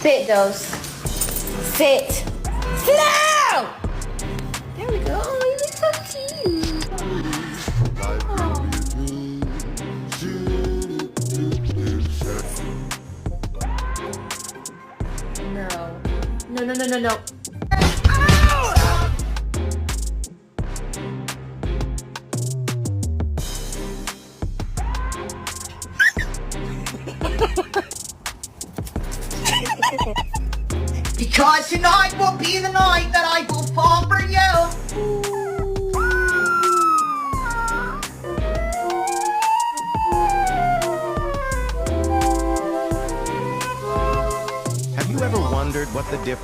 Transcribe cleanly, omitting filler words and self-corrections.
Sit, Dose. Sit. Sit down! There we go. Oh, you look so cute. No. No, no, no, no, no. Because tonight will be the night that I will fall for you. Have you ever wondered what the difference